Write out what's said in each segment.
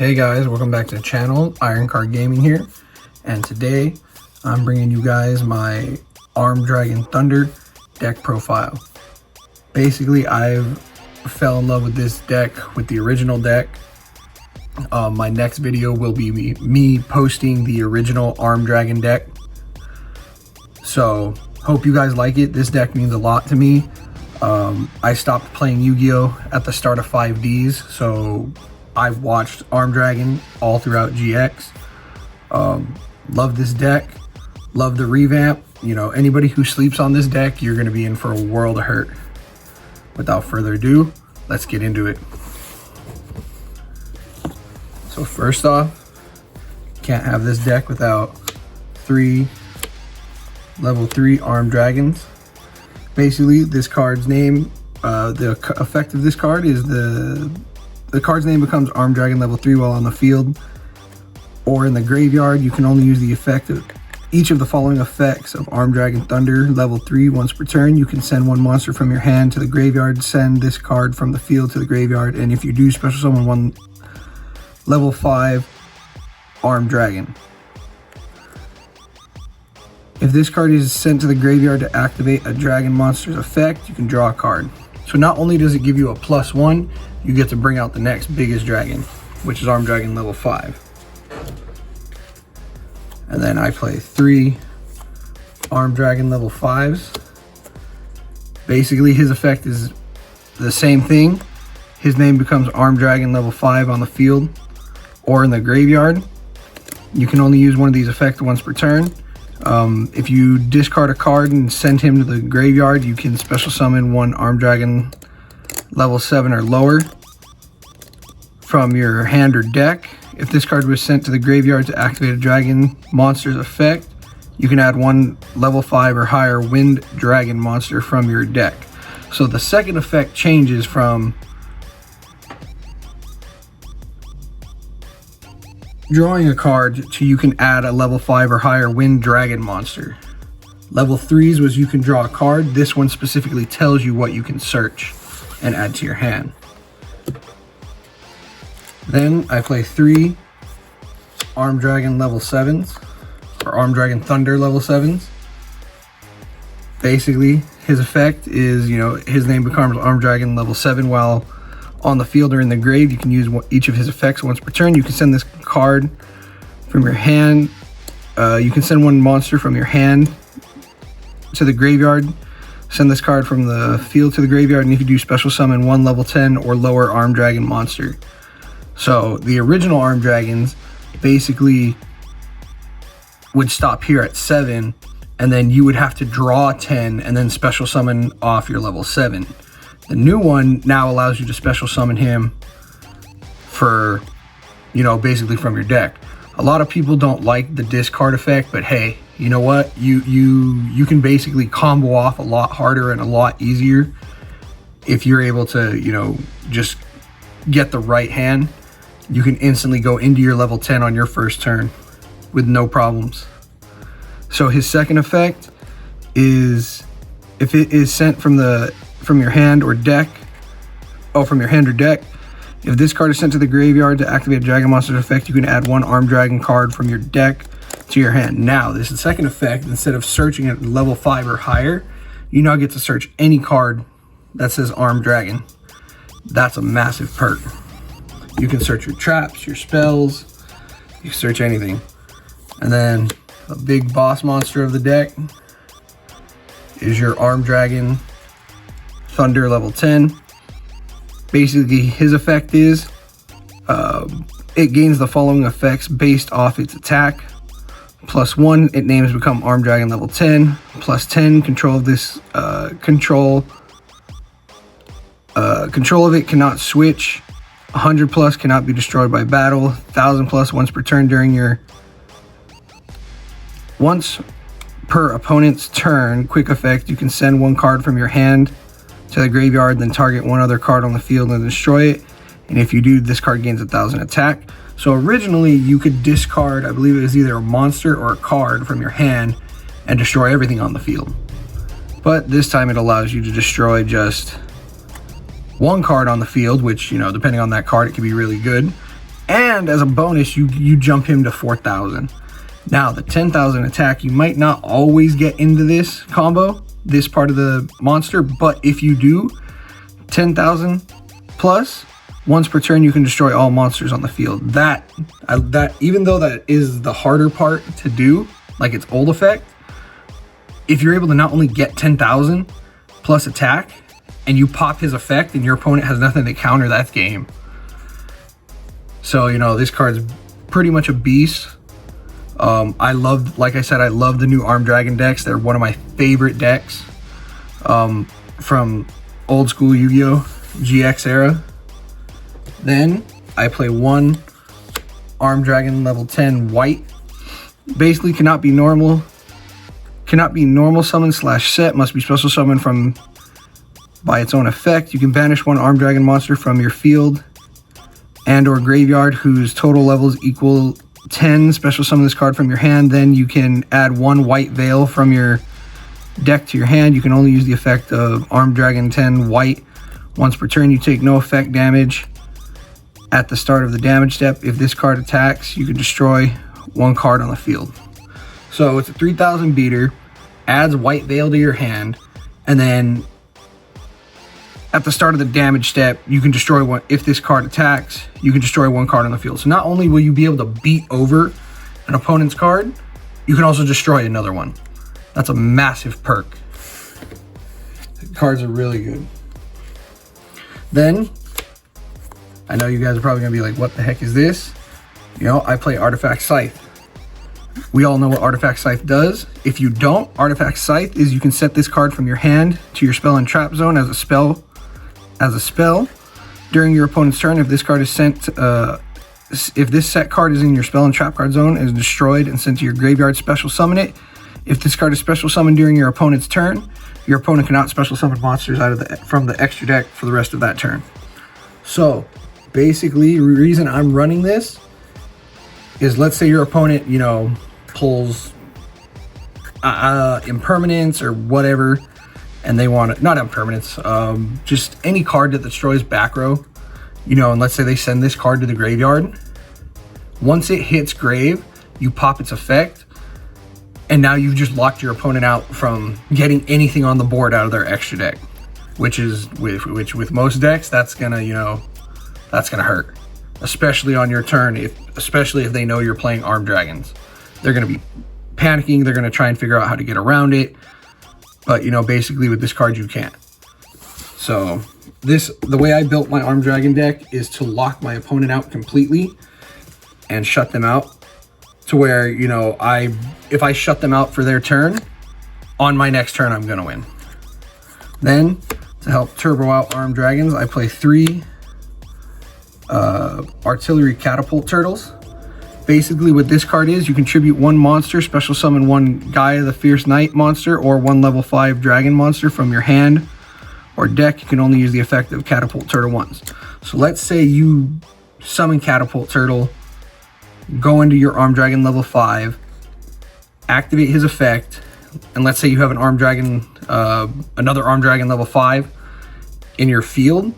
Hey guys, welcome back to the channel. Iron Card Gaming here, and today I'm bringing you guys my Armed Dragon Thunder deck profile. Basically, I fell in love with this deck with the original deck. My next video will be me posting the original Armed Dragon deck. So hope you guys like it. This deck means a lot to me. I stopped playing Yu-Gi-Oh at the start of 5Ds, so I've watched Armed Dragon all throughout GX. Love this deck, love the revamp. You know, anybody who sleeps on this deck, you're going to be in for a world of hurt. Without further ado, let's get into it. So first off, can't have this deck without 3 level 3 Armed Dragons. Basically, this card's name, the effect of this card is the card's name becomes Armed Dragon level 3 while on the field or in the graveyard. You can only use the effect of each of the following effects of Armed Dragon Thunder level 3 once per turn. You can send one monster from your hand to the graveyard, send this card from the field to the graveyard, and if you do, special summon one level 5 Armed Dragon. If this card is sent to the graveyard to activate a dragon monster's effect, you can draw a card. So not only does it give you a +1, you get to bring out the next biggest dragon, which is Armed Dragon level 5. And then I play 3 Armed Dragon level 5s. Basically, his effect is the same thing. His name becomes Armed Dragon level 5 on the field or in the graveyard. You can only use one of these effects once per turn. If you discard a card and send him to the graveyard, you can special summon one Armed Dragon level 7 or lower from your hand or deck. If this card was sent to the graveyard to activate a dragon monster's effect, you can add one level 5 or higher wind dragon monster from your deck. So the second effect changes from drawing a card to you can add a level 5 or higher wind dragon monster. Level 3s was you can draw a card. This one specifically tells you what you can search and add to your hand. Then I play 3 Armed Dragon level 7s or Armed Dragon Thunder level 7s. Basically, his effect is, you know, his name becomes Armed Dragon level 7 while on the field or in the grave. You can use each of his effects once per turn. You can send this card from your hand. You can send one monster from your hand to the graveyard. Send this card from the field to the graveyard, and you can do special summon one level 10 or lower Armed Dragon monster. So the original Armed Dragons basically would stop here at 7, and then you would have to draw 10 and then special summon off your level 7. The new one now allows you to special summon him for, you know, basically from your deck. A lot of people don't like the discard effect, but hey, you know what? You can basically combo off a lot harder and a lot easier if you're able to, you know, just get the right hand. You can instantly go into your level 10 on your first turn with no problems. So his second effect is if it is sent from your hand or deck, if this card is sent to the graveyard to activate a dragon monster's effect, you can add one Armed Dragon card from your deck to your hand. Now, this is the second effect. Instead of searching at level 5 or higher, you now get to search any card that says Armed Dragon. That's a massive perk. You can search your traps, your spells, you can search anything. And then a big boss monster of the deck is your Armed Dragon Thunder level 10. Basically, his effect is it gains the following effects based off its attack. +1, it names become Armed Dragon level 10. +10, control of this control of it cannot switch. 100+ cannot be destroyed by battle. 1000+ once per turn during your once per opponent's turn. Quick effect, you can send one card from your hand to the graveyard, then target one other card on the field and destroy it. And if you do, this card gains 1000 attack. So originally you could discard, I believe it was either a monster or a card from your hand and destroy everything on the field. But this time it allows you to destroy just one card on the field, which, you know, depending on that card, it can be really good. And as a bonus, you jump him to 4,000. Now, the 10,000 attack, you might not always get into this combo, this part of the monster, but if you do, 10,000 plus, once per turn, you can destroy all monsters on the field. That even though that is the harder part to do, like its old effect, if you're able to not only get 10,000 plus attack, and you pop his effect, and your opponent has nothing to counter, that's game. So, you know, this card's pretty much a beast. Like I said, I love the new Armed Dragon decks. They're one of my favorite decks from old school Yu-Gi-Oh! GX era. Then I play one Armed Dragon level 10 white. Basically cannot be normal summon / set, must be special summon from by its own effect. You can banish one Armed Dragon monster from your field and or graveyard whose total levels equal 10, special summon this card from your hand. Then you can add one white veil from your deck to your hand. You can only use the effect of Armed Dragon 10 white once per turn. You take no effect damage at the start of the damage step. If this card attacks, you can destroy one card on the field. So it's a 3,000 beater, adds white veil to your hand, and then at the start of the damage step, you can destroy one. If this card attacks, you can destroy one card on the field. So not only will you be able to beat over an opponent's card, you can also destroy another one. That's a massive perk. The cards are really good. Then, I know you guys are probably gonna be like, what the heck is this? You know, I play Artifact Scythe. We all know what Artifact Scythe does. If you don't, Artifact Scythe is you can set this card from your hand to your spell and trap zone as a spell. During your opponent's turn, if this card is sent, if this set card is in your spell and trap card zone, is destroyed and sent to your graveyard, special summon it. If this card is special summoned during your opponent's turn, your opponent cannot special summon monsters from the extra deck for the rest of that turn. So, basically, the reason I'm running this is, let's say your opponent, you know, pulls impermanence or whatever, and they want it, not impermanence, just any card that destroys back row, you know, and let's say they send this card to the graveyard. Once it hits grave, you pop its effect, and now you've just locked your opponent out from getting anything on the board out of their extra deck, which with most decks, that's gonna, you know, that's gonna hurt, especially on your turn, especially if they know you're playing Armed Dragons. They're gonna be panicking, they're gonna try and figure out how to get around it. But, you know, basically with this card, you can't. So the way I built my Armed Dragon deck is to lock my opponent out completely and shut them out to where, you know, if I shut them out for their turn, on my next turn, I'm going to win. Then, to help turbo out Armed Dragons, I play 3 Artillery Catapult Turtles. Basically, what this card is, you contribute 1 monster, special summon 1 Gaia the Fierce Knight monster, or 1 level 5 dragon monster from your hand or deck. You can only use the effect of Catapult Turtle once. So let's say you summon Catapult Turtle, go into your Armed Dragon level 5, activate his effect, and let's say you have an Armed Dragon, another Armed Dragon level 5 in your field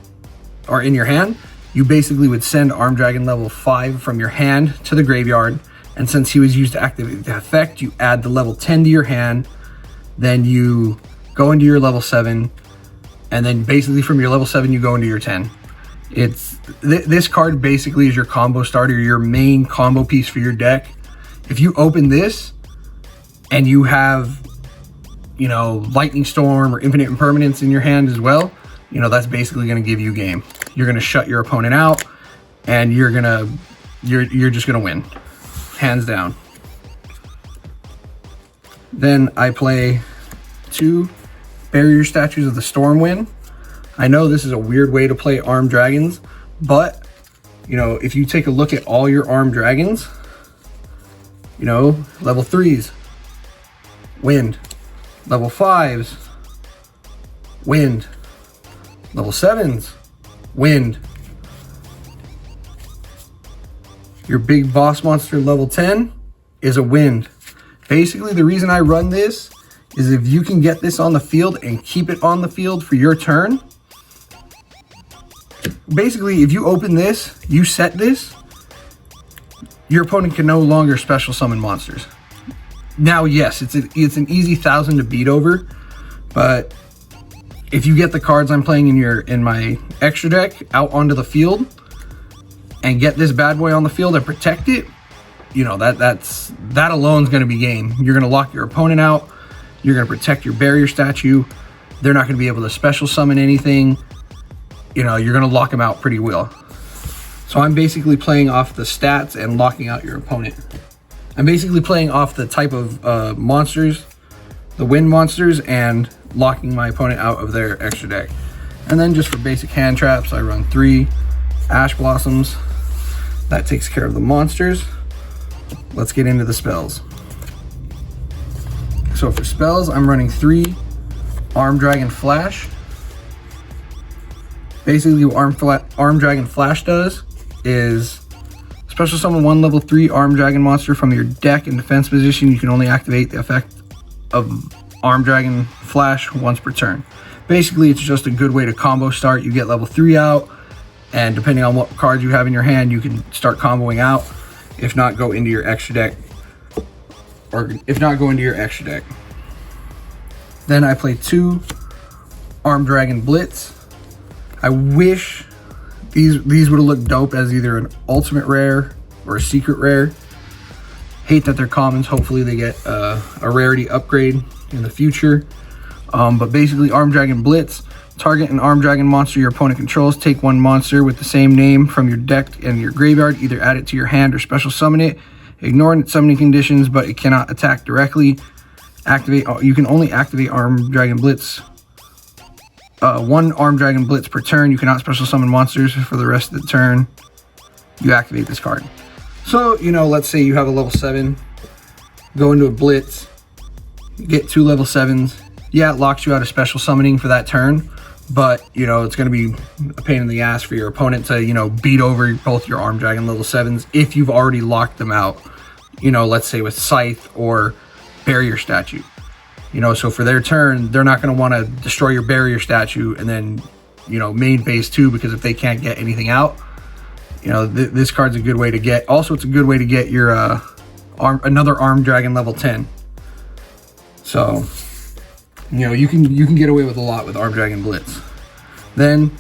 or in your hand. You basically would send Armed Dragon level 5 from your hand to the graveyard, and since he was used to activate the effect, you add the level 10 to your hand, then you go into your level 7, and then basically from your level 7 you go into your 10. This card basically is your combo starter, your main combo piece for your deck. If you open this and you have, you know, Lightning Storm or Infinite Impermanence in your hand as well, you know, that's basically going to give you game. You're going to shut your opponent out, and you're just going to win, hands down. Then I play 2 Barrier Statues of the Stormwind. I know this is a weird way to play Armed Dragons, but, you know, if you take a look at all your Armed Dragons, you know, level 3s, wind. Level 5s, wind. Level 7s, wind. Your big boss monster level 10 is a wind. Basically, the reason I run this is if you can get this on the field and keep it on the field for your turn. Basically, if you open this, you set this, your opponent can no longer special summon monsters. Now, yes, it's an easy 1,000 to beat over, but if you get the cards I'm playing in my extra deck out onto the field and get this bad boy on the field and protect it, you know, that alone is going to be game. You're going to lock your opponent out. You're going to protect your barrier statue. They're not going to be able to special summon anything. You know, you're going to lock them out pretty well. So I'm basically playing off the stats and locking out your opponent. I'm basically playing off the type of monsters, the wind monsters, and locking my opponent out of their extra deck. And then just for basic hand traps, I run 3 Ash Blossoms. That takes care of the monsters. Let's get into the spells. So for spells, I'm running 3 Armed Dragon Flash. Basically what Armed Dragon Flash does is special summon 1 level 3 Armed Dragon monster from your deck in defense position. You can only activate the effect of Armed Dragon Flash once per turn. Basically, it's just a good way to combo start. You get level 3 out, and depending on what cards you have in your hand, you can start comboing out. If not, go into your extra deck. Then I play 2 Armed Dragon Blitz. I wish these would have looked dope as either an ultimate rare or a secret rare. Hate that they're commons. Hopefully they get a rarity upgrade in the future. But basically, Armed Dragon Blitz. Target an Armed Dragon monster your opponent controls. Take 1 monster with the same name from your deck and your graveyard. Either add it to your hand or special summon it. Ignore its summoning conditions, but it cannot attack directly. You can only activate Armed Dragon Blitz. 1 Armed Dragon Blitz per turn. You cannot special summon monsters for the rest of the turn. You activate this card. So, you know, let's say you have a level 7. Go into a Blitz. Get 2 level 7s. Yeah, it locks you out of special summoning for that turn. But, you know, it's going to be a pain in the ass for your opponent to, you know, beat over both your Armed Dragon level 7s if you've already locked them out. You know, let's say with Scythe or Barrier Statue. You know, so for their turn, they're not going to want to destroy your Barrier Statue and then, you know, main phase 2, because if they can't get anything out, you know, this card's a good way to get. Also, it's a good way to get your another Armed Dragon level 10. So, you know, you can get away with a lot with Armed Dragon Blitz. Then,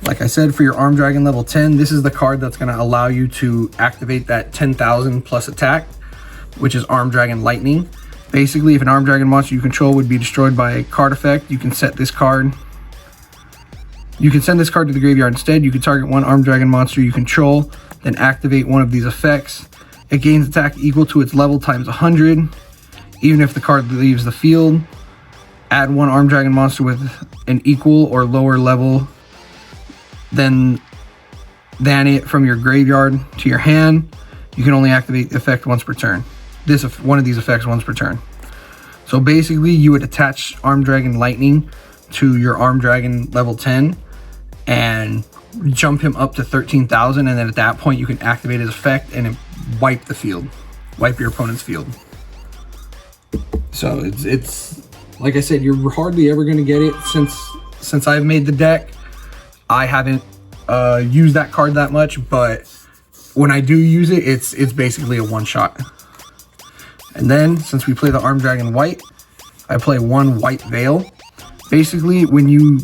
like I said, for your Armed Dragon level 10, this is the card that's going to allow you to activate that 10,000 plus attack, which is Armed Dragon Lightning. Basically, if an Armed Dragon monster you control would be destroyed by a card effect, you can set this card. You can send this card to the graveyard instead. You can target 1 Armed Dragon monster you control, then activate one of these effects. It gains attack equal to its level times 100, even if the card leaves the field. Add 1 Armed Dragon monster with an equal or lower level than it from your graveyard to your hand. You can only activate the effect once per turn. One of these effects once per turn. So basically, you would attach Armed Dragon Lightning to your Armed Dragon level 10 and jump him up to 13,000, and then at that point you can activate his effect and wipe the field, wipe your opponent's field. So it's like I said, you're hardly ever going to get it. Since I've made the deck, I haven't used that card that much, but when I do use it, it's basically a one-shot. And then, since we play the Armed Dragon White, I play 1 White Veil. Basically, when you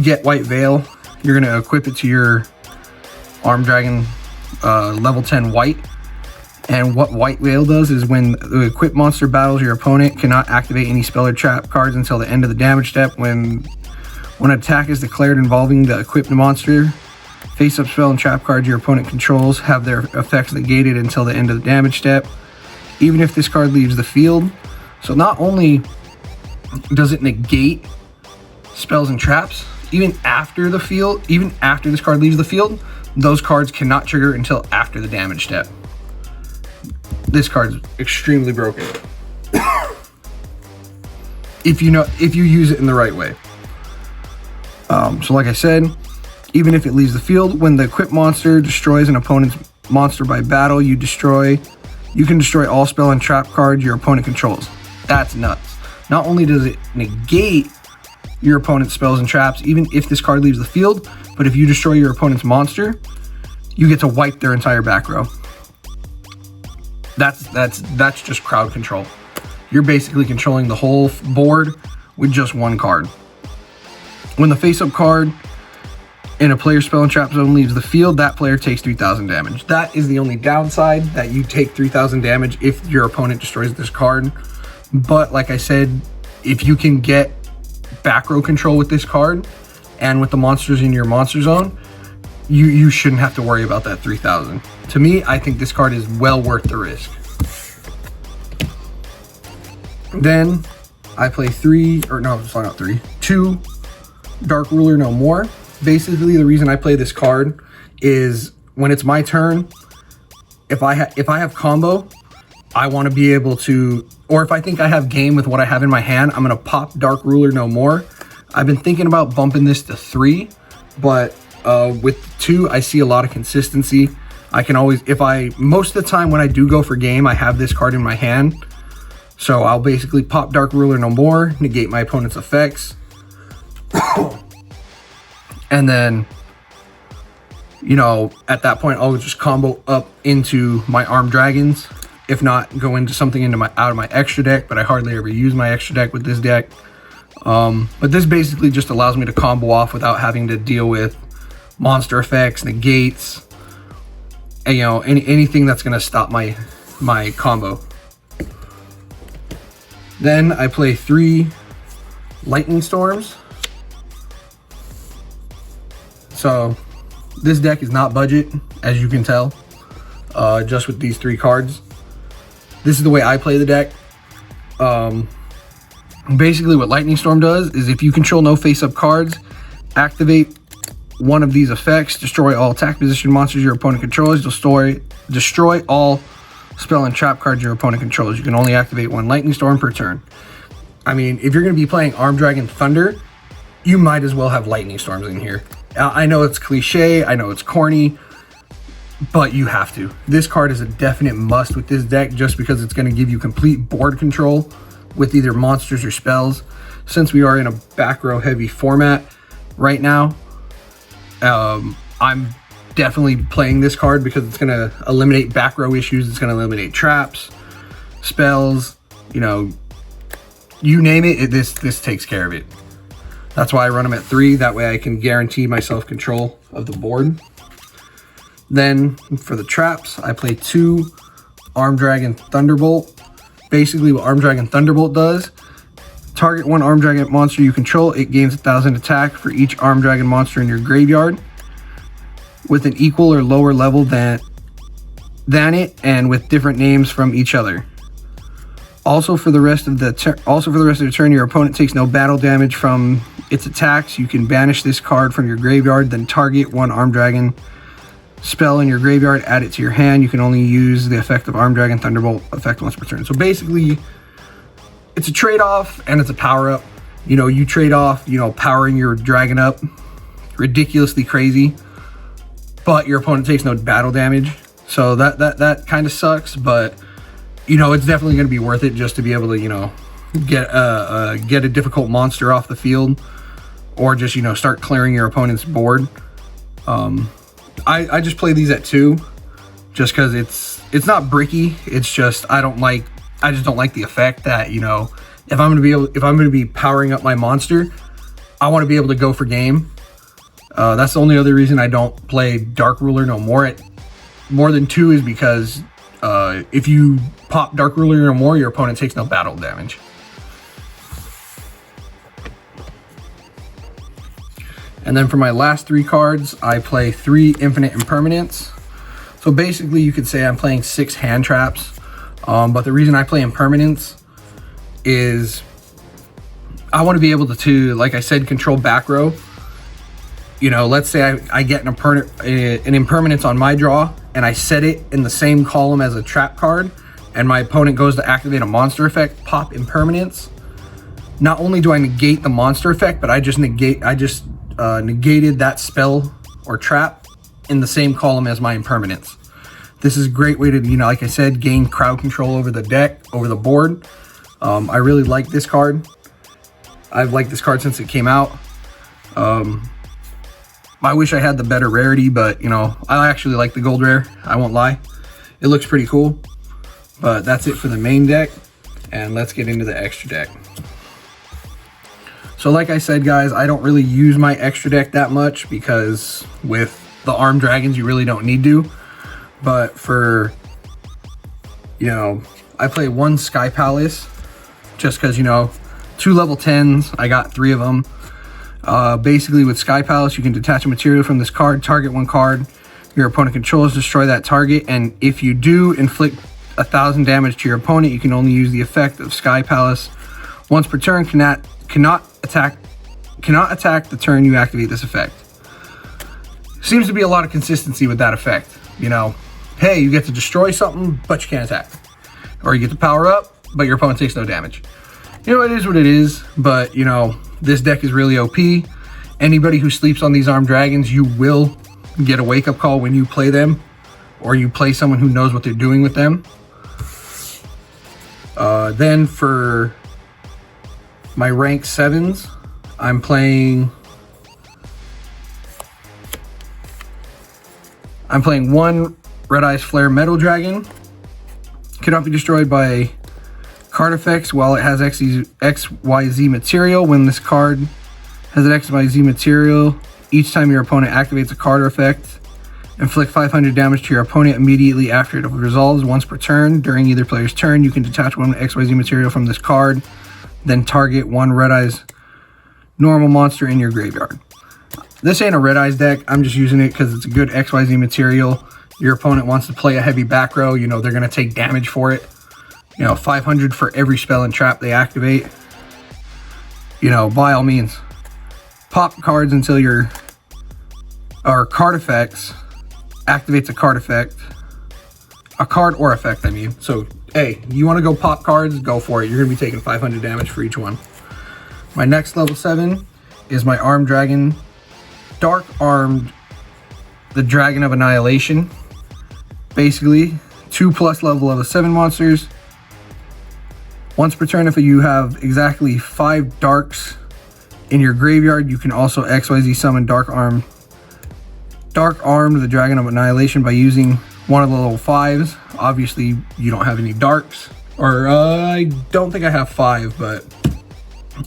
get White Veil, you're going to equip it to your Armed Dragon level 10 White. And what White Veil does is when the equipped monster battles your opponent, cannot activate any spell or trap cards until the end of the damage step. When an attack is declared involving the equipped monster, face-up spell and trap cards your opponent controls have their effects negated until the end of the damage step, even if this card leaves the field. So not only does it negate spells and traps, even after this card leaves the field, those cards cannot trigger until after the damage step. This card's extremely broken. if you use it in the right way. So like I said, even if it leaves the field, when the equipped monster destroys an opponent's monster by battle, you can destroy all spell and trap cards your opponent controls. That's nuts. Not only does it negate your opponent's spells and traps, even if this card leaves the field, but if you destroy your opponent's monster, you get to wipe their entire back row. That's just crowd control. You're basically controlling the whole board with just one card. When the face-up card in a player spell and trap zone leaves the field, that player takes 3,000 damage. That is the only downside, that you take 3,000 damage if your opponent destroys this card. But like I said, if you can get back row control with this card and with the monsters in your monster zone, you shouldn't have to worry about that 3,000. To me, I think this card is well worth the risk. Then I play two Dark Ruler No More. Basically, the reason I play this card is when it's my turn, if I have combo, I want to be able to, or if I think I have game with what I have in my hand, I'm going to pop Dark Ruler No More. I've been thinking about bumping this to 3, but with 2, I see a lot of consistency. I can always, most of the time when I do go for game, I have this card in my hand. So I'll basically pop Dark Ruler No More, negate my opponent's effects. And then, at that point, I'll just combo up into my Armed Dragons. If not, go into something out of my extra deck, but I hardly ever use my extra deck with this deck. But this basically just allows me to combo off without having to deal with monster effects, negates, and, anything that's going to stop my combo. Then I play 3 Lightning Storms. So this deck is not budget, as you can tell, just with these 3 cards. This is the way I play the deck. Basically what Lightning Storm does is if you control no face-up cards, activate one of these effects, destroy all attack position monsters your opponent controls, destroy all spell and trap cards your opponent controls. You can only activate 1 Lightning Storm per turn. I mean, if you're going to be playing Armed Dragon Thunder, you might as well have Lightning Storms in here. I know it's cliche, I know it's corny, but you have to. This card is a definite must with this deck just because it's going to give you complete board control with either monsters or spells. Since we are in a back row heavy format right now, I'm definitely playing this card because it's going to eliminate back row issues. It's going to eliminate traps, spells, you name it, this takes care of it. That's why I run them at 3. That way I can guarantee myself control of the board. Then for the traps, I play 2 Armed Dragon Thunderbolt. Basically what Armed Dragon Thunderbolt does, target 1 Armed Dragon monster you control. It gains 1,000 attack for each Armed Dragon monster in your graveyard with an equal or lower level than it, and with different names from each other. Also for the rest of the turn, your opponent takes no battle damage from its attacks. You can banish this card from your graveyard, then target 1 Armed Dragon spell in your graveyard, add it to your hand. You can only use the effect of Armed Dragon Thunderbolt effect once per turn. So basically, it's a trade-off and it's a power-up. You trade off, powering your dragon up ridiculously crazy, but your opponent takes no battle damage. So that kind of sucks, but it's definitely going to be worth it just to be able to, get a difficult monster off the field, or just, start clearing your opponent's board. I just play these at 2 just because it's not bricky. It's just I just don't like the effect that, if I'm going to be powering up my monster, I want to be able to go for game. That's the only other reason I don't play Dark Ruler No More at more than 2 is because if you pop Dark Ruler No More, your opponent takes no battle damage. And then for my last 3 cards, I play 3 Infinite Impermanence. So basically you could say I'm playing 6 hand traps. But the reason I play Impermanence is I want to be able to, like I said, control back row. Let's say I get an Impermanence on my draw and I set it in the same column as a trap card, and my opponent goes to activate a monster effect, pop Impermanence. Not only do I negate the monster effect, but I just negated that spell or trap in the same column as my Impermanence. This is a great way to, like I said, gain crowd control over the deck, over the board. I really like this card. I've liked this card since it came out. I wish I had the better rarity, but I actually like the gold rare. I won't lie. It looks pretty cool. But that's it for the main deck, and let's get into the extra deck. So like I said, guys, I don't really use my extra deck that much because with the Armed Dragons, you really don't need to. But for, you know, I play one Sky Palace just because, you know, 2 level 10s, I got 3 of them. Basically with Sky Palace, you can detach a material from this card, target one card your opponent controls, destroy that target, and if you do inflict 1,000 damage to your opponent, you can only use the effect of Sky Palace once per turn. Cannot attack the turn you activate this effect. Seems to be a lot of consistency with that effect. You know, hey, you get to destroy something, but you can't attack. Or you get to power up, but your opponent takes no damage. You know, it is what it is, but, you know, this deck is really OP. Anybody who sleeps on these Armed Dragons, you will get a wake-up call when you play them, or you play someone who knows what they're doing with them. Then for my rank 7s, I'm playing one Red Eyes Flare Metal Dragon. Cannot be destroyed by card effects while it has XYZ material. When this card has an XYZ material, each time your opponent activates a card or effect, inflict 500 damage to your opponent immediately after it resolves once per turn. During either player's turn, you can detach one XYZ material from this card, then target one Red Eyes normal monster in your graveyard. This ain't a Red Eyes deck. I'm just using it because it's a good XYZ material. Your opponent wants to play a heavy back row. You know, they're going to take damage for it. You know, 500 for every spell and trap they activate. You know, by all means, pop cards until your card effects activates a card effect. A card or effect, I mean. So, hey, you want to go pop cards? Go for it. You're going to be taking 500 damage for each one. My next level 7 is my Armed Dragon, Dark Armed, the Dragon of Annihilation. Basically, 2+ level 7 monsters. Once per turn, if you have exactly 5 darks in your graveyard, you can also XYZ summon Dark Armed, the Dragon of Annihilation, by using one of the level 5s. Obviously, you don't have any darks, or I don't think I have 5, but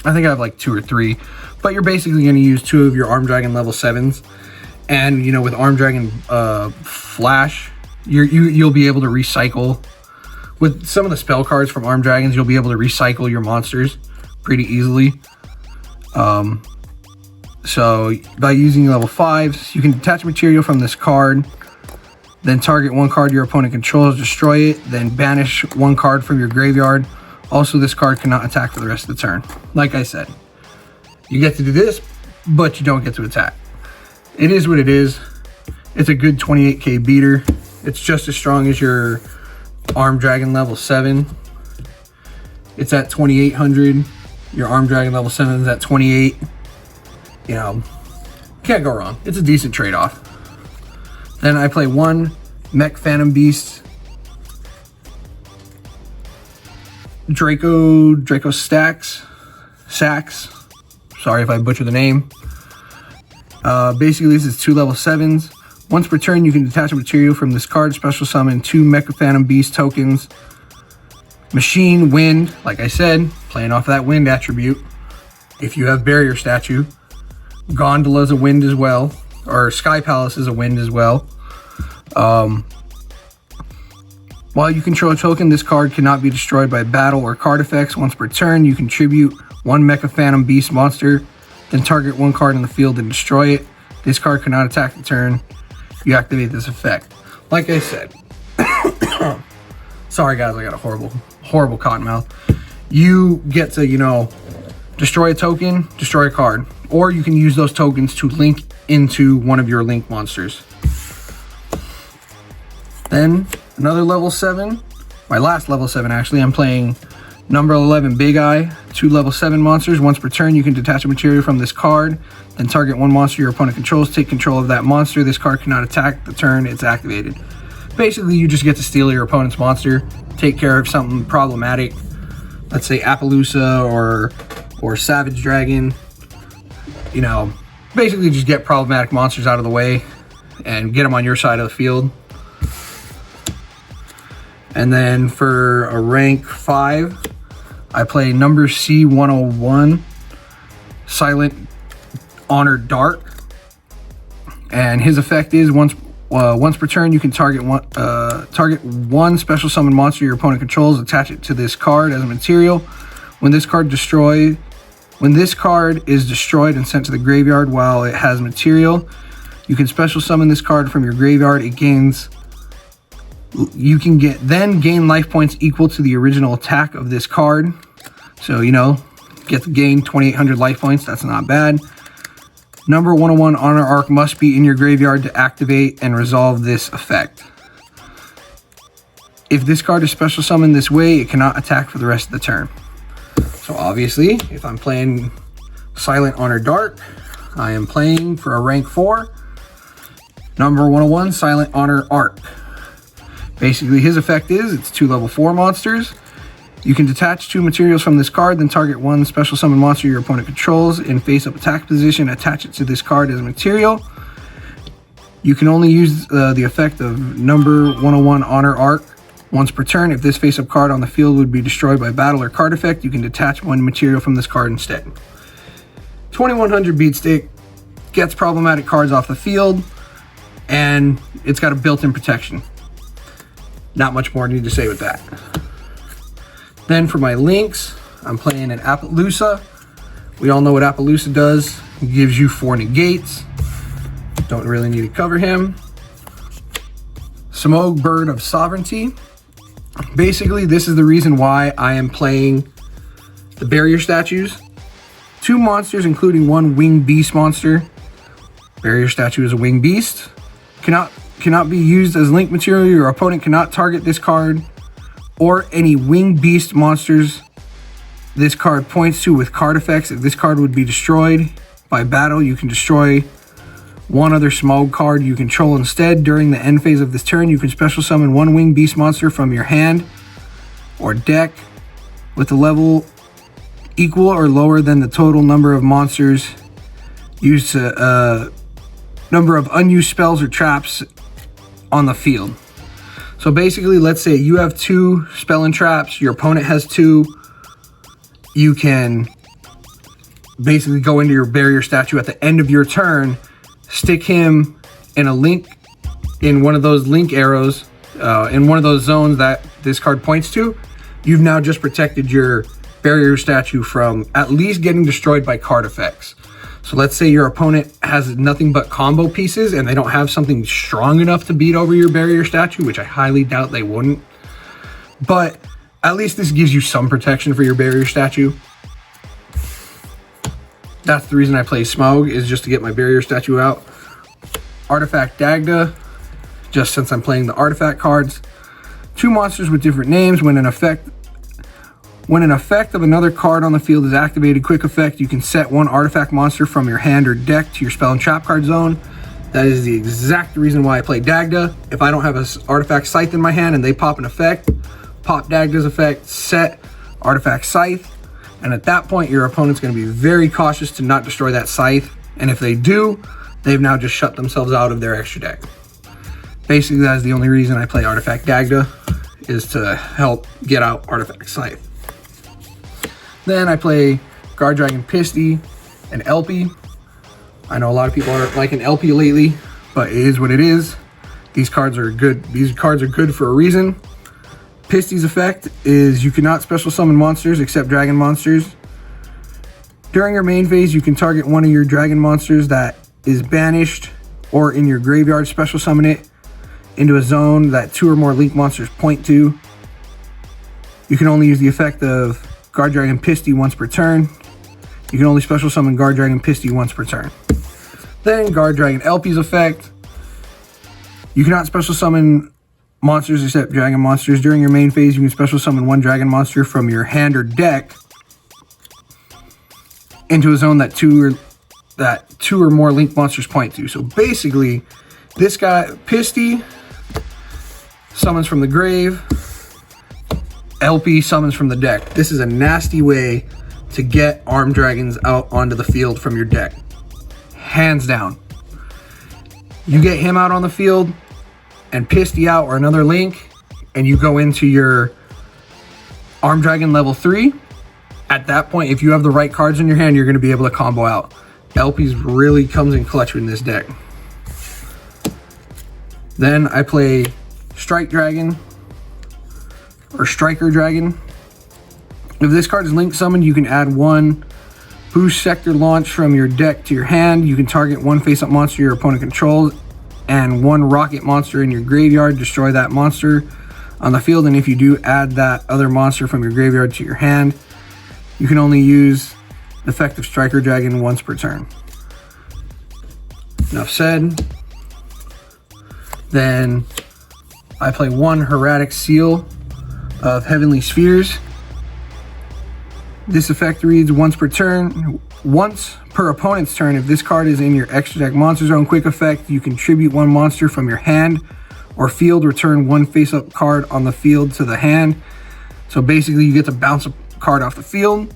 I think I have like 2 or 3. But you're basically going to use 2 of your Armed Dragon level 7s, and you know, with Armed Dragon Flash, you'll be able to recycle. With some of the spell cards from Armed Dragons, you'll be able to recycle your monsters pretty easily. So by using level 5s, you can detach material from this card, then target one card your opponent controls, destroy it, then banish one card from your graveyard. Also, this card cannot attack for the rest of the turn. Like I said, you get to do this, but you don't get to attack. It is what it is. It's a good 28k beater. It's just as strong as your Armed Dragon level 7. It's at 2800. Your Armed Dragon level 7 is at 28. You know, can't go wrong. It's a decent trade-off. Then I play one Mech Phantom Beast, Draco Sacks. Sorry if I butcher the name. Basically, this is 2 level 7s. Once per turn, you can detach a material from this card, special summon 2 Mecha Phantom Beast tokens. Machine, Wind, like I said, playing off that Wind attribute. If you have Barrier Statue. Gondola's a Wind as well, or Sky Palace is a Wind as well. While you control a token, this card cannot be destroyed by battle or card effects. Once per turn, you contribute 1 Mecha Phantom Beast monster, then target one card in the field and destroy it. This card cannot attack the turn you activate this effect. Like I said, sorry guys, I got a horrible cotton mouth. You get to, you know, destroy a token, destroy a card, or you can use those tokens to link into one of your link monsters. Then another level 7, my last level 7 actually, I'm playing number 11 Big Eye, 2 level 7 monsters. Once per turn, you can detach a material from this card, then target one monster your opponent controls, take control of that monster. This card cannot attack the turn it's activated. Basically, you just get to steal your opponent's monster, take care of something problematic, let's say Appaloosa or Savage Dragon. You know, basically just get problematic monsters out of the way and get them on your side of the field. And then for a rank 5, I play number C101, Silent Honor Dark. And his effect is once per turn, you can target one special summon monster your opponent controls, attach it to this card as a material. When this card is destroyed and sent to the graveyard while it has material, you can special summon this card from your graveyard. You can gain life points equal to the original attack of this card. So, get to gain 2,800 life points. That's not bad. Number 101 Honor Arc must be in your graveyard to activate and resolve this effect. If this card is special summoned this way, it cannot attack for the rest of the turn. So obviously, if I'm playing Silent Honor Dark, I am playing for a rank 4, number 101 Silent Honor Arc. Basically, his effect is, it's 2 level 4 monsters. You can detach 2 materials from this card, then target 1 special summon monster your opponent controls in face-up attack position, attach it to this card as a material. You can only use the effect of number 101 Honor Arc once per turn. If this face-up card on the field would be destroyed by battle or card effect, you can detach 1 material from this card instead. 2100 Beatstick gets problematic cards off the field, and it's got a built-in protection. Not much more need to say with that. Then for my links, I'm playing an Appaloosa. We all know what Appaloosa does. He gives you 4 negates. Don't really need to cover him. Smough, Bird of Sovereignty. Basically, this is the reason why I am playing the barrier statues. 2 monsters, including 1 winged beast monster. Barrier statue is a winged beast. Cannot be used as link material. Your opponent cannot target this card or any winged beast monsters this card points to with card effects. If this card would be destroyed by battle, you can destroy 1 other Smough card you control instead. During the end phase of this turn, you can special summon 1 winged beast monster from your hand or deck with a level equal or lower than the total number of monsters used to number of unused spells or traps on the field. So basically, let's say you have 2 spell and traps, your opponent has 2. You can basically go into your barrier statue at the end of your turn, stick him in a link, in one of those link arrows, in one of those zones that this card points to. You've now just protected your barrier statue from at least getting destroyed by card effects. So let's say your opponent has nothing but combo pieces and they don't have something strong enough to beat over your barrier statue, which I highly doubt they wouldn't. But at least this gives you some protection for your barrier statue. That's the reason I play Smough, is just to get my barrier statue out. Artifact Dagda, just since I'm playing the artifact cards. 2 monsters with different names. When an effect of another card on the field is activated, quick effect, you can set 1 artifact monster from your hand or deck to your spell and trap card zone. That is the exact reason why I play Dagda. If I don't have an artifact scythe in my hand and they pop an effect, pop Dagda's effect, set artifact scythe, and at that point your opponent's going to be very cautious to not destroy that scythe, and if they do, they've now just shut themselves out of their extra deck. Basically, that is the only reason I play Artifact Dagda, is to help get out Artifact Scythe. Then I play Guardragon Pisty and Elpie. I know a lot of people aren't liking Elpie lately, but it is what it is. These cards are good. These cards are good for a reason. Pisty's effect is you cannot special summon monsters except dragon monsters. During your main phase, you can target 1 of your dragon monsters that is banished or in your graveyard, special summon it into a zone that 2 or more link monsters point to. You can only use the effect of Guardragon Pisty once per turn. You can only special summon Guardragon Pisty once per turn. Then Guardragon Elpie's effect. You cannot special summon monsters except dragon monsters. During your main phase, you can special summon 1 dragon monster from your hand or deck into a zone that 2 or more link monsters point to. So basically, this guy, Pisty, summons from the grave. Elpie summons from the deck. This is a nasty way to get armed dragons out onto the field from your deck. Hands down. You get him out on the field and Pisty out or another link, and you go into your Armed Dragon level 3, at that point, if you have the right cards in your hand, you're going to be able to combo out. LPs really comes in clutch in this deck. Then I play Strike Dragon or Striker Dragon. If this card is link summoned, you can add 1 Boost Sector Launch from your deck to your hand. You can target 1 face-up monster your opponent controls and 1 rocket monster in your graveyard. Destroy that monster on the field, and if you do, add that other monster from your graveyard to your hand. You can only use the effective Striker Dragon once per turn. Enough said. Then I play 1 Hieratic Seal of Heavenly Spheres. This effect reads once per turn, once per opponent's turn. If this card is in your extra deck monster zone, quick effect, you can tribute 1 monster from your hand or field, return 1 face-up card on the field to the hand. So basically you get to bounce a card off the field.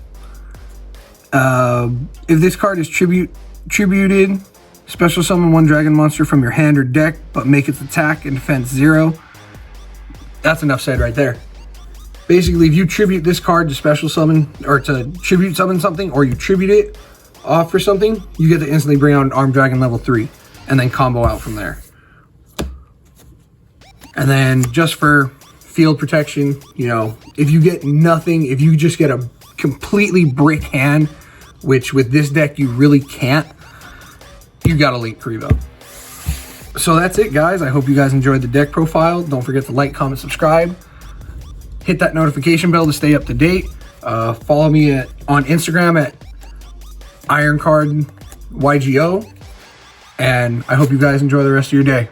If this card is tributed, special summon 1 dragon monster from your hand or deck, but make its attack and defense 0. That's enough said right there. Basically, if you tribute this card to special summon, or to tribute summon something, or you tribute it off for something, you get to instantly bring out an Armed Dragon level 3, and then combo out from there. And then just for field protection, you know, if you get nothing, if you just get a completely brick hand, which with this deck you really can't, you got Elite Karibo. So that's it, guys. I hope you guys enjoyed the deck profile. Don't forget to like, comment, subscribe. Hit that notification bell to stay up to date. Follow me on Instagram at IronCardYGO. And I hope you guys enjoy the rest of your day.